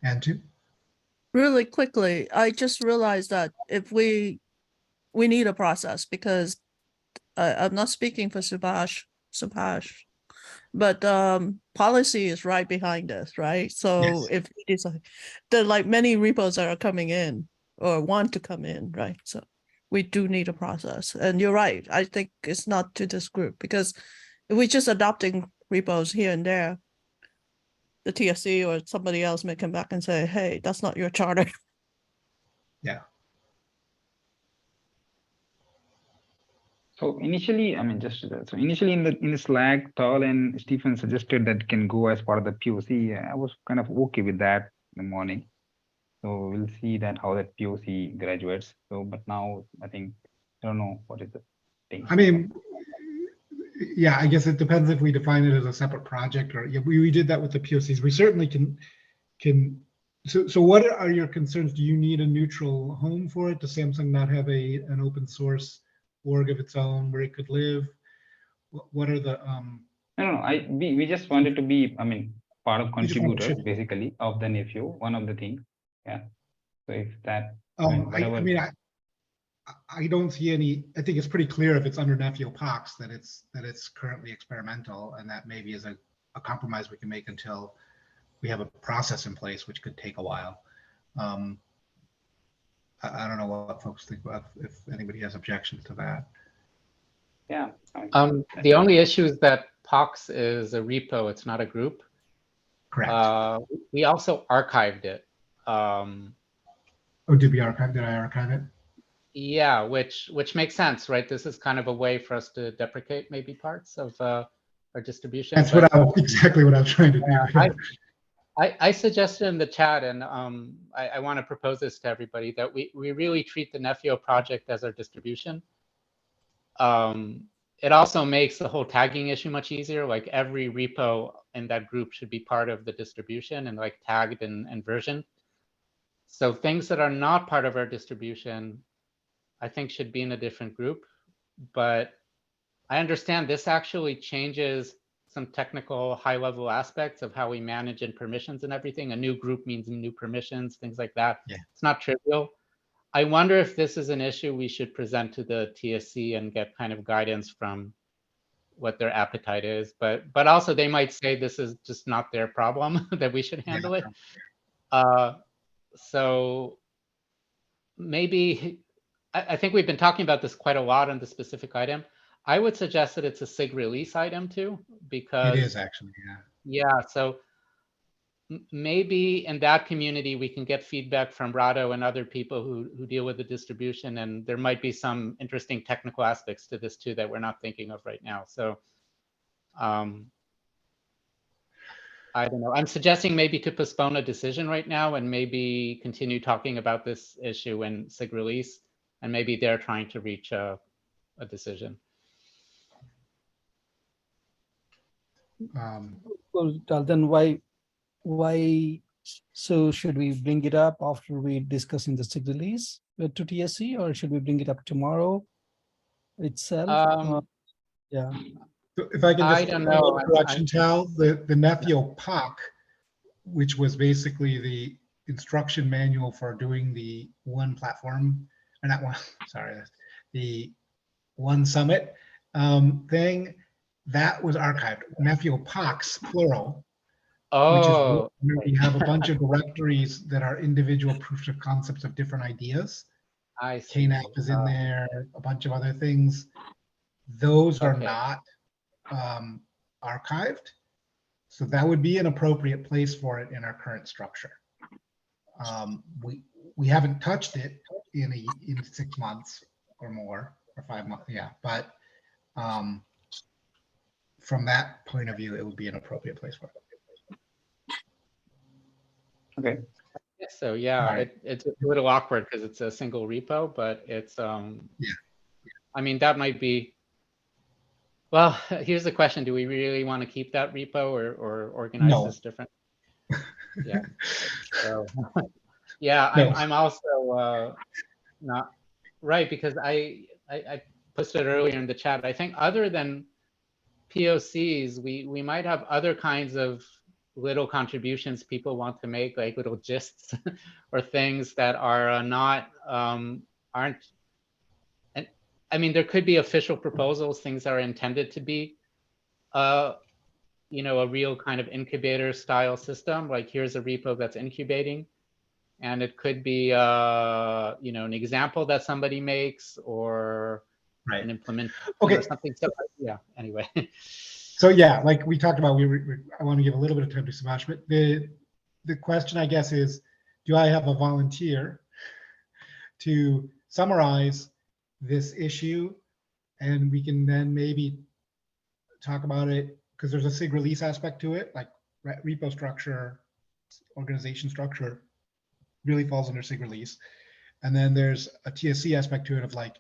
And two? Really quickly, I just realized that if we need a process, because I'm not speaking for Subhash, but policy is right behind us, right? So Yes. if we decide, there are like many repos that are coming in or want to come in, right? So we do need a process. And you're right. I think it's not to this group, because if we're just adopting repos here and there, the TSC or somebody else may come back and say, hey, that's not your charter. Yeah. So initially, I mean, so initially in the Slack, Tal and Stephen suggested that can go as part of the POC. I was kind of okay with that in the morning. So we'll see that how that POC graduates. So, but now I think I don't know what is the thing. I mean, yeah, I guess it depends if we define it as a separate project, or yeah, we did that with the POCs. We certainly can. So what are your concerns? Do you need a neutral home for it? Does Samsung not have an open source org of its own where it could live? What are the No, we just wanted to be, I mean, part of You just want to contributors basically of the nephew, one of the things. Yeah. So if that, I don't see any. I think it's pretty clear if it's under Nephew Pox that it's currently experimental, and that maybe is a compromise we can make until we have a process in place, which could take a while. I don't know what folks think about, if anybody has objections to that. Yeah. The only issue is that Pox is a repo; it's not a group. Correct. We also archived it. Oh, did we archive? Did I archive it? Yeah, which makes sense, right? This is kind of a way for us to deprecate maybe parts of our distribution. That's exactly what I'm trying to do. I suggested in the chat, and I want to propose this to everybody, that we really treat the Nephio project as our distribution. It also makes the whole tagging issue much easier. Like every repo in that group should be part of the distribution and like tagged and versioned. So things that are not part of our distribution, I think should be in a different group. But I understand this actually changes some technical high-level aspects of how we manage and permissions and everything. A new group means new permissions, things like that. Yeah. It's not trivial. I wonder if this is an issue we should present to the TSC and get kind of guidance from what their appetite is. But also they might say this is just not their problem, that we should handle it. So maybe, I think we've been talking about this quite a lot on the specific item. I would suggest that it's a SIG release item too, because it is actually, yeah. Yeah, so maybe in that community we can get feedback from Rado and other people who deal with the distribution, and there might be some interesting technical aspects to this too that we're not thinking of right now. So I don't know. I'm suggesting maybe to postpone a decision right now and maybe continue talking about this issue in SIG release, and maybe they're trying to reach a decision. Well, then why? So should we bring it up after we discuss in the SIG release to TSC, or should we bring it up tomorrow itself? Yeah. If I can just, I don't know. correction, Tal, the Nephew POC which was basically the instruction manual for doing the one platform, or not one, sorry, the one summit thing, that was archived. Nefio Pox, plural, which is Oh, where we have a bunch of directories that are individual proofs of concepts of different ideas. I see. KNAP is in there, a bunch of other things. Those are Okay. not archived. So that would be an appropriate place for it in our current structure. We haven't touched it in 6 months or more, or 5 months, yeah. But from that point of view, it would be an appropriate place for it. Okay. So yeah, All right. it's a little awkward because it's a single repo, but it's I mean, that might be. Well, here's the question: do we really want to keep that repo or organize No. this different? Yeah. So yeah, No. I'm also not right, because I posted earlier in the chat. I think other than POCs, we might have other kinds of little contributions people want to make, like little gists or things that are not aren't. And I mean, there could be official proposals, things that are intended to be you know, a real kind of incubator style system, like here's a repo that's incubating. And it could be you know, an example that somebody makes, or Right. an implementation Okay. or something. So yeah, anyway. So yeah, like we talked about, I want to give a little bit of time to Subhash, but the question, I guess, is, do I have a volunteer to summarize this issue, and we can then maybe talk about it, because there's a SIG release aspect to it, like repo structure, organization structure really falls under SIG release. And then there's a TSC aspect to it of like,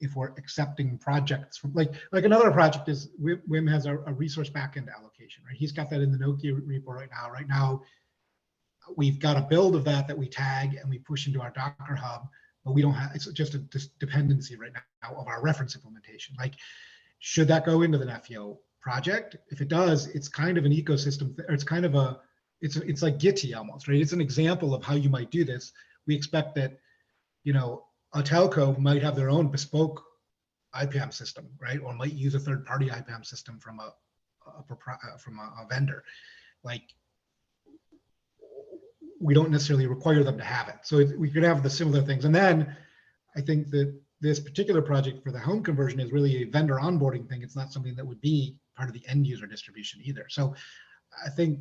if we're accepting projects from like another project is Wim has a resource backend allocation, right? He's got that in the Nokia repo right now. Right now, we've got a build of that we tag and we push into our Docker hub, but we don't have, it's just a dependency right now of our reference implementation. Like, should that go into the Nefio project? If it does, it's kind of an ecosystem, or it's kind of a, it's like Gitty almost, right? It's an example of how you might do this. We expect that, you know, a telco might have their own bespoke IPAM system, right? Or might use a third-party IPAM system from a vendor. Like, we don't necessarily require them to have it. So we could have the similar things. And then I think that this particular project for the home conversion is really a vendor onboarding thing. It's not something that would be part of the end user distribution either. So I think,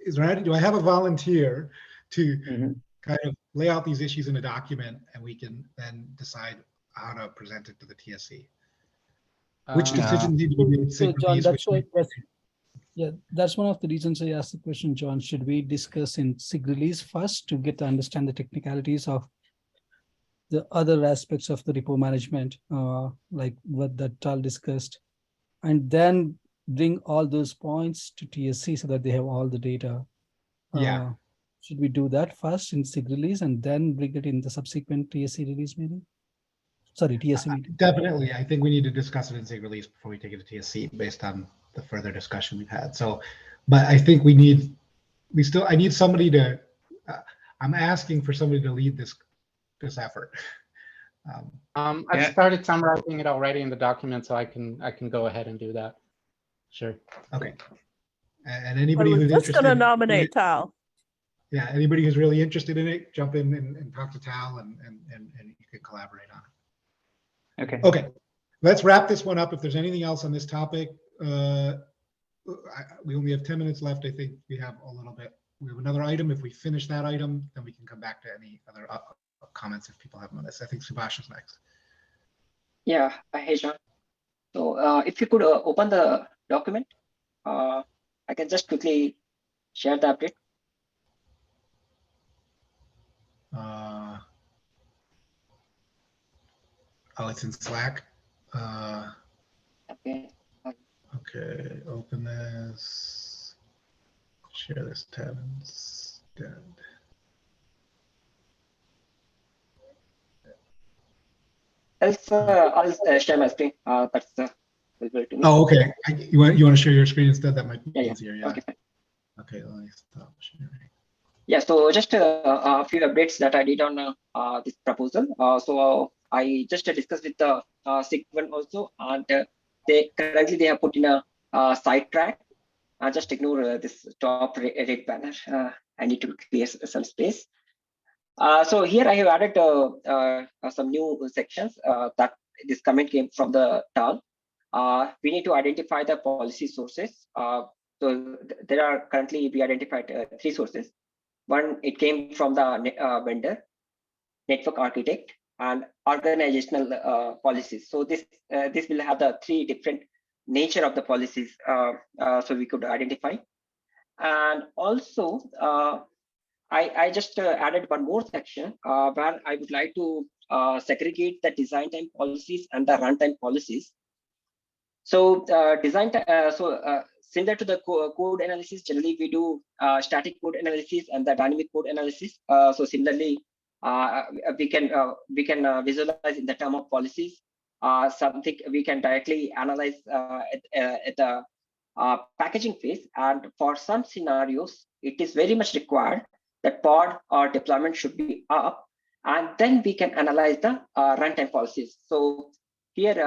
do I have a volunteer to kind of lay out these issues in a document, and we can then decide how to present it to the TSC? Which decisions need to be made? So John, that's one of the reasons I asked the question, John. Should we discuss in SIG release first to get to understand the technicalities of the other aspects of the repo management, like what that Tal discussed, and then bring all those points to TSC so that they have all the data? Yeah. Should we do that first in SIG release and then bring it in the subsequent TSC release meeting? Sorry, TSC meeting. Definitely. I think we need to discuss it in SIG release before we take it to TSC based on the further discussion we've had. So, but I think I need somebody to, I'm asking for somebody to lead this effort. I've started summarizing it already in the document, so I can go ahead and do that. Sure. Okay. And anybody who's just interested, gonna nominate Tal. Yeah, anybody who's really interested in it, jump in and talk to Tal, and you can collaborate on it. Okay. Okay, let's wrap this one up. If there's anything else on this topic, we only have 10 minutes left. I think we have a little bit. We have another item. If we finish that item, then we can come back to any other comments if people have them on this. I think Subhash is next. Yeah, hey John. So if you could open the document, I can just quickly share the update. Oh, it's in Slack. Okay. Okay, open this. Share this tab instead. I'll share my screen. That's visible to me. Oh, okay. You want to share your screen instead? That might be Yeah. easier. Yeah. Okay. Okay, let me stop sharing. Yeah, so just a few updates that I did on this proposal. So I just discussed with the SIG one also, and they currently they have put in a side track. Just ignore this top red banner. I need to clear some space. So here I have added some new sections that this comment came from the TAL. We need to identify the policy sources. So there are currently we identified 3 sources. One, it came from the vendor, network architect, and organizational policies. So this will have the 3 different nature of the policies. So we could identify. And also, I just added one more section where I would like to segregate the design time policies and the runtime policies. So similar to the code analysis, generally we do static code analysis and the dynamic code analysis. So similarly, we can visualize in the term of policies. Something we can directly analyze at the packaging phase. And for some scenarios, it is very much required that pod or deployment should be up, and then we can analyze the runtime policies. So here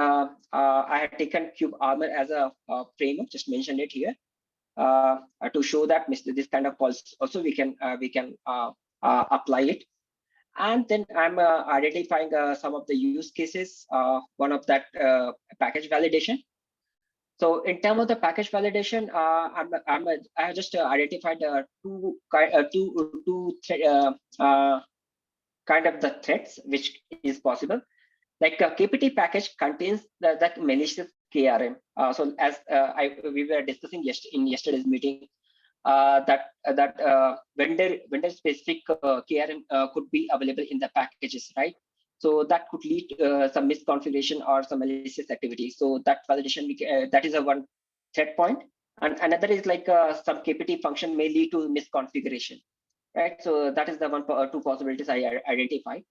I had taken Cube Armor as a framework, just mentioned it here to show that this kind of policy also we can apply it. And then I'm identifying some of the use cases. One of that package validation. So in terms of the package validation, I just identified two kind of the threats which is possible. Like a KPT package contains that malicious KRM. So as we were discussing in yesterday's meeting, that vendor specific KRM could be available in the packages, right? So that could lead to some misconfiguration or some malicious activity. So that validation, that is a one threat point. And another is like some KPT function may lead to misconfiguration, right? So that is the two possibilities I identified.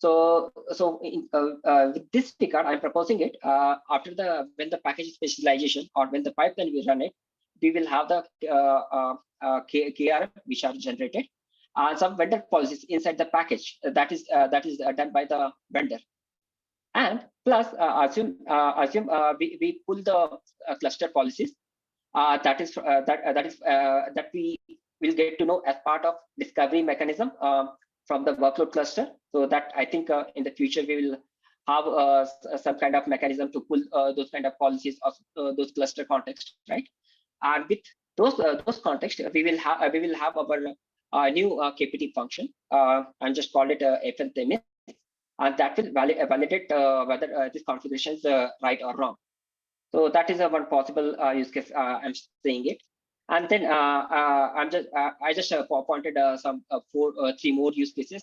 So with this regard, I'm proposing it when the package specialization or when the pipeline we run it, we will have the KRM which are generated. Some vendor policies inside the package that is done by the vendor, and plus assume we pull the cluster policies that we will get to know as part of discovery mechanism from the workload cluster. So that I think in the future we will have some kind of mechanism to pull those kind of policies of those cluster contexts, right? And with those contexts, we will have our new KPT function, and just call it FLTMS, and that will validate whether this configuration is right or wrong. So that is one possible use case. I'm saying it, and then I just pointed some 3 more use cases.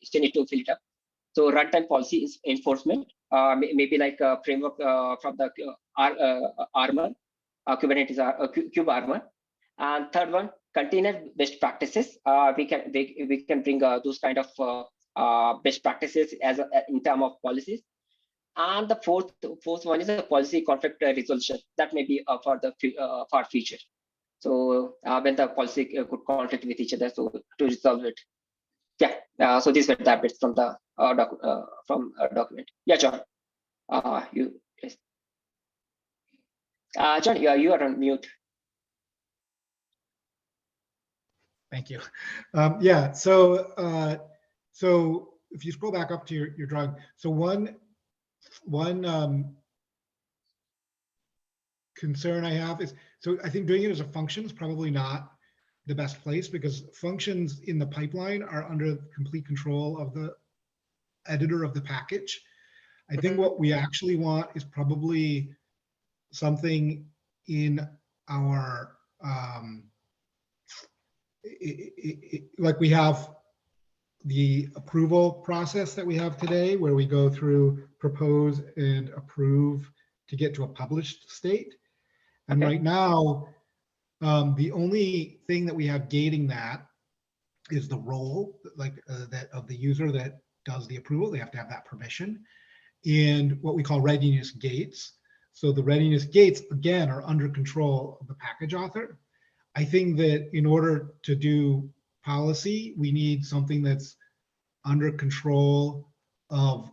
Still need to fill it up. So runtime policy is enforcement, maybe like a framework from the Armor. Kubernetes Cube Armor. And third one, container best practices. We can bring those kind of best practices as in terms of policies. And the fourth one is a policy conflict resolution that may be for the far future. So when the policy could conflict with each other, so to resolve it. Yeah. So these were the bits from the document. Yeah, John. You. Yes. John, you are on mute. Thank you. Yeah, so if you scroll back up to your drawing, so one concern I have is, so I think doing it as a function is probably not the best place, because functions in the pipeline are under complete control of the editor of the package. I think what we actually want is probably something in our like we have the approval process that we have today, where we go through propose and approve to get to a published state. And right now, the only thing that we have gating that is the role, like that of the user that does the approval. They have to have that permission, and what we call readiness gates. So the readiness gates, again, are under control of the package author. I think that in order to do policy, we need something that's under control of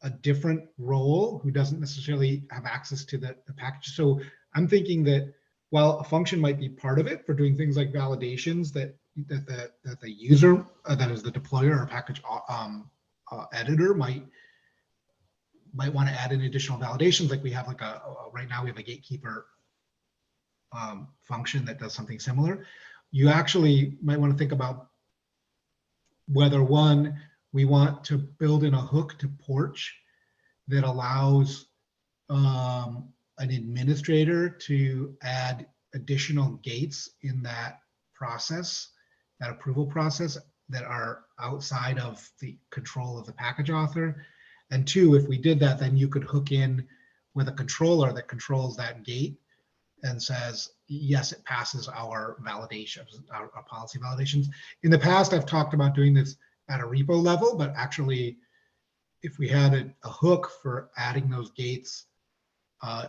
a different role who doesn't necessarily have access to the package. So I'm thinking that while a function might be part of it for doing things like validations that the user, that is the deployer or package editor might want to add in additional validations. Like we have like right now we have a gatekeeper function that does something similar. You actually might want to think about whether one, we want to build in a hook to Porch that allows an administrator to add additional gates in that process, that approval process, that are outside of the control of the package author. And two, if we did that, then you could hook in with a controller that controls that gate and says, yes, it passes our validations, our policy validations. In the past, I've talked about doing this at a repo level, but actually, if we had a hook for adding those gates,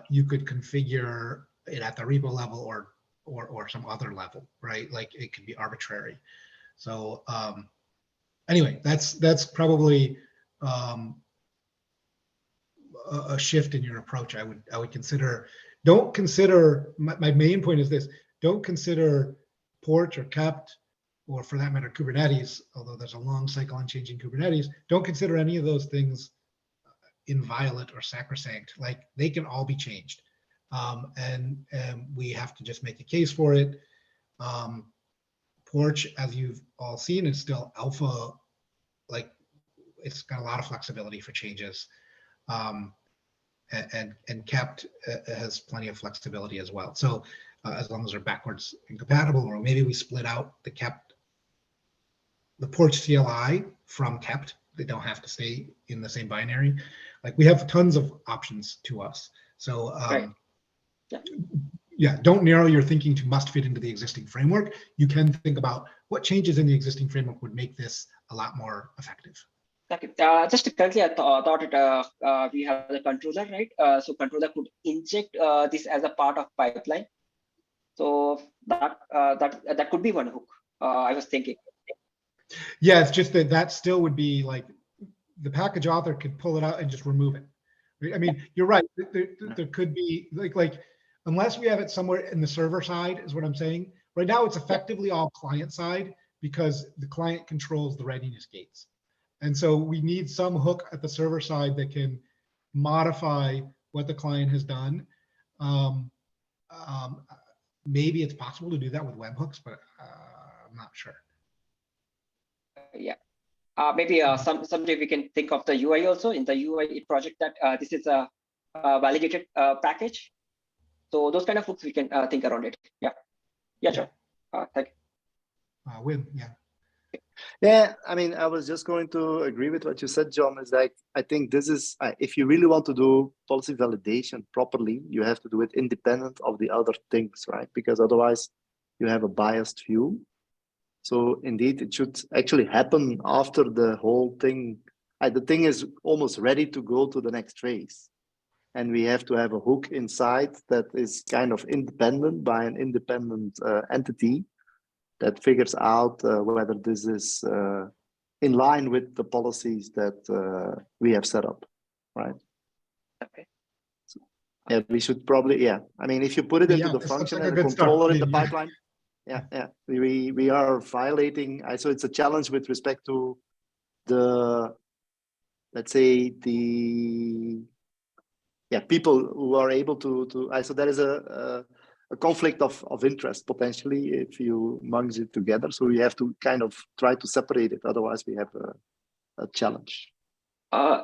you could configure it at the repo level or some other level, right? Like it could be arbitrary. So anyway, that's probably a shift in your approach. I would consider. Don't consider. My main point is this: don't consider Porch or Kept, or for that matter, Kubernetes. Although there's a long cycle on changing Kubernetes, don't consider any of those things inviolate or sacrosanct. Like they can all be changed, and we have to just make a case for it. Porch, as you've all seen, is still alpha. Like it's got a lot of flexibility for changes, and Kept has plenty of flexibility as well. So as long as they're backwards incompatible, or maybe we split out the Porch CLI from Kept. They don't have to stay in the same binary. Like we have tons of options to us. So Right. yeah, don't narrow your thinking to must fit into the existing framework. You can think about what changes in the existing framework would make this a lot more effective. Okay. Just currently, I thought it, we have the controller, right? So controller could inject this as a part of pipeline. So that could be one hook. I was thinking. Yeah, it's just that still would be like the package author could pull it out and just remove it. I mean, you're right. There could be like unless we have it somewhere in the server side is what I'm saying. Right now, it's effectively all client side because the client controls the readiness gates. And so we need some hook at the server side that can modify what the client has done. Maybe it's possible to do that with webhooks, but I'm not sure. Yeah. Maybe someday we can think of the UI also in the UI project that this is a validated package. So those kind of hooks we can think around it. Yeah. Yeah, sure. Thank you. Win, yeah. Yeah, I mean, I was just going to agree with what you said, John, is like, I think this is, if you really want to do policy validation properly, you have to do it independent of the other things, right? Because otherwise you have a biased view. So indeed, it should actually happen after the whole thing. The thing is almost ready to go to the next phase. And we have to have a hook inside that is kind of independent by an independent entity that figures out whether this is in line with the policies that we have set up, right? Okay. So, yeah, we should probably, yeah. I mean, if you put it into the function like and a the good start. controller in the pipeline, we are violating. So it's a challenge with respect to the, let's say the people who are able to. So there is a conflict of interest potentially if you merge it together. So we have to kind of try to separate it. Otherwise, we have a challenge.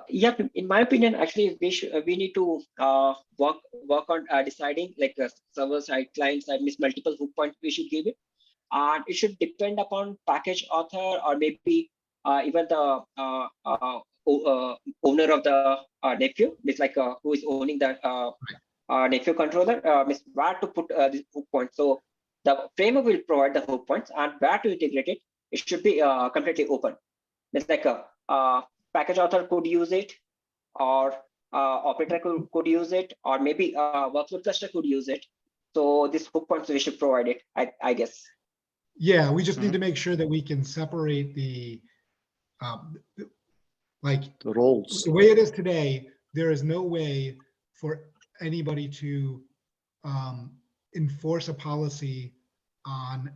Yeah, in my opinion, actually, we need to work on deciding like server side, client side, means multiple hook points we should give it, and it should depend upon package author or maybe even the owner of the nephew, means like who is owning the nephew controller, means where to put this hook point. So the framework will provide the hook points, and where to integrate it, it should be completely open. It's like a package author could use it, or operator could use it, or maybe workload cluster could use it. So this hook points, we should provide it, I guess. Yeah, we just need to make sure that we can separate the, like The roles. the way it is today, there is no way for anybody to enforce a policy on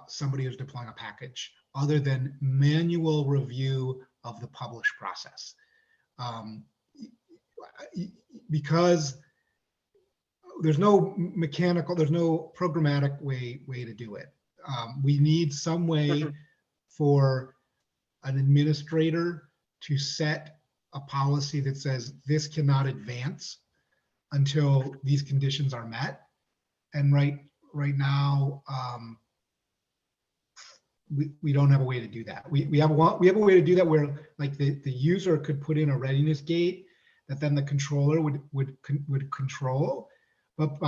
somebody who's deploying a package other than manual review of the publish process. Because there's no mechanical, there's no programmatic way to do it. We need some way for an administrator to set a policy that says this cannot advance until these conditions are met. And right now, we don't have a way to do that. We have a way to do that where like the user could put in a readiness gate that then the controller would control. But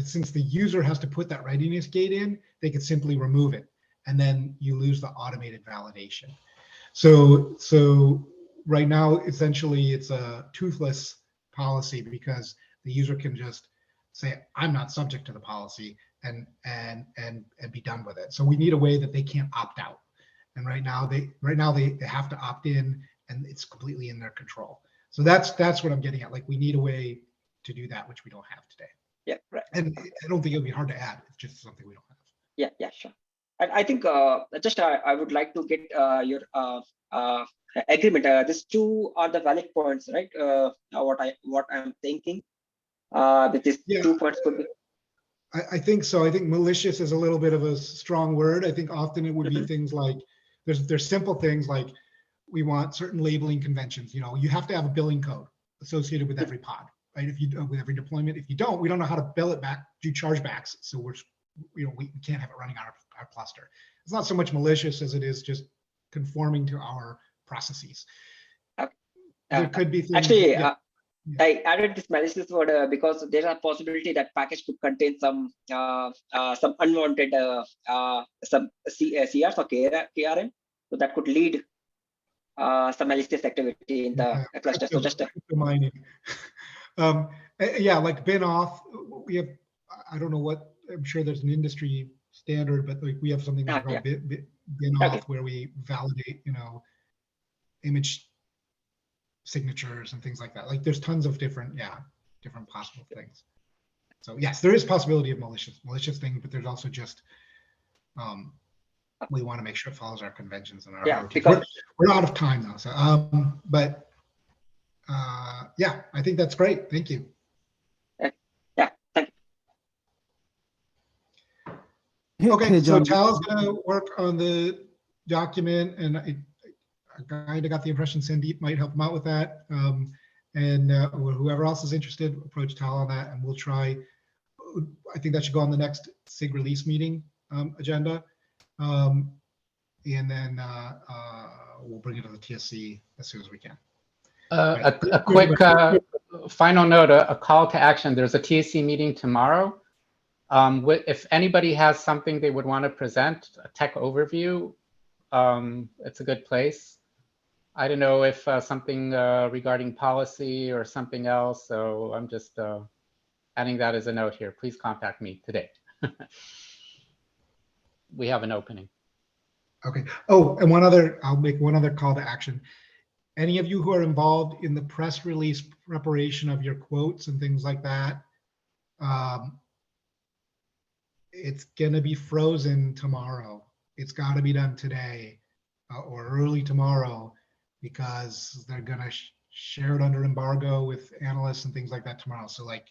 since the user has to put that readiness gate in, they could simply remove it, and then you lose the automated validation. So right now, essentially, it's a toothless policy because the user can just say, I'm not subject to the policy, and be done with it. So we need a way that they can't opt out. And right now they have to opt in, and it's completely in their control. So that's what I'm getting at. Like, we need a way to do that, which we don't have today. Yeah, right. And I don't think it'll be hard to add. It's just something we don't have. Yeah, sure. And I think I would like to get your agreement. These two are the valid points, right? What I'm thinking. That these 2 points could be. I think so. I think malicious is a little bit of a strong word. I think often it would be things like there's simple things like we want certain labeling conventions. You know, you have to have a billing code associated with every pod, right? If you with every deployment, if you don't, we don't know how to bill it back, do chargebacks. So we can't have it running on our cluster. It's not so much malicious as it is just conforming to our processes. There could be things, actually. I added this malicious word because there's a possibility that package could contain some unwanted some CRs or KRM, so that could lead some malicious activity in the cluster. So just mining. Yeah, like bin off. We have, I don't know what, I'm sure there's an industry standard, but like we have something called bin off where we validate, image signatures and things like that. Like there's tons of different possible things. So yes, there is possibility of malicious thing, but there's also just we want to make sure it follows our conventions and our because we're out of time now. So yeah, I think that's great. Thank you. Yeah, thank you. Okay, hey, so John. Tal's gonna work on the document, and I kind of got the impression Sandeep might help him out with that. And whoever else is interested, approach Tal on that, and we'll try. I think that should go on the next SIG release meeting agenda. And then we'll bring it to the TSC as soon as we can. A quick final note, a call to action. There's a TSC meeting tomorrow. If anybody has something they would want to present, a tech overview, it's a good place. I don't know if something regarding policy or something else. So I'm just adding that as a note here. Please contact me today. We have an opening. Okay. Oh, and I'll make one other call to action. Any of you who are involved in the press release preparation of your quotes and things like that, it's going to be frozen tomorrow. It's got to be done today or early tomorrow, because they're going to share it under embargo with analysts and things like that tomorrow. So like,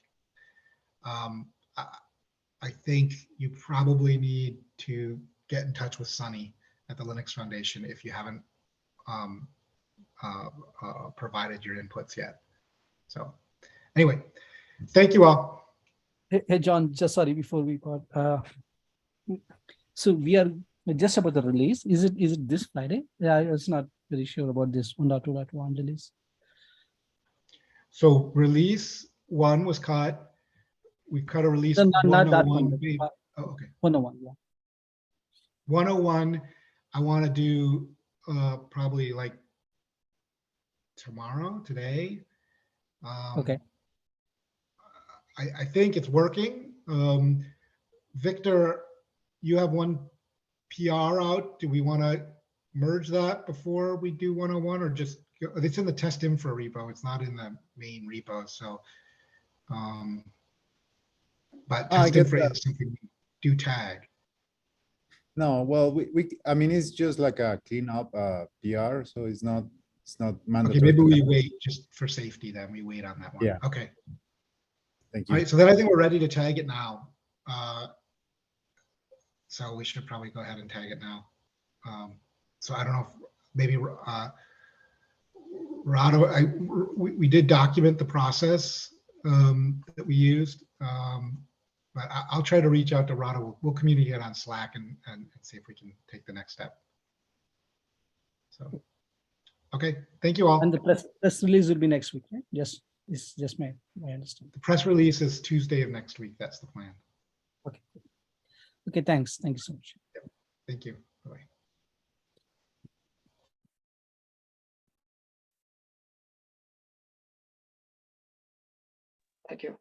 I think you probably need to get in touch with Sunny at the Linux Foundation if you haven't provided your inputs yet. So anyway, thank you all. Hey, John, just sorry, before we got, so we are just about the release. Is it this Friday? Yeah, I was not very sure about this 1.2.1 release. So release 1 was cut. We cut a release. No, not that 101. one. Oh, okay. 101, yeah. 101, I want to do probably like today. Okay. I think it's working. Victor, you have one PR out. Do we want to merge that before we do 101, or just, it's in the test info repo. It's not in the main repo. So, but I test get info that. is something we do tag. No, well, I mean, it's just like a cleanup PR, so it's not mandatory. Okay, maybe to we have. wait just for safety. Then we wait on that one. Yeah. Okay. Thank All you. right. So then I think we're ready to tag it now. So we should probably go ahead and tag it now. So I don't know if maybe Rado, we did document the process that we used, but I'll try to reach out to Rado. We'll communicate on Slack and see if we can take the next step. So, okay, thank you all. And the press release will be next week, right? Yes, it's just my understanding. The press release is Tuesday of next week. That's the plan. Okay. Okay, thanks. Thank you so much. Thank you. Bye. Thank you.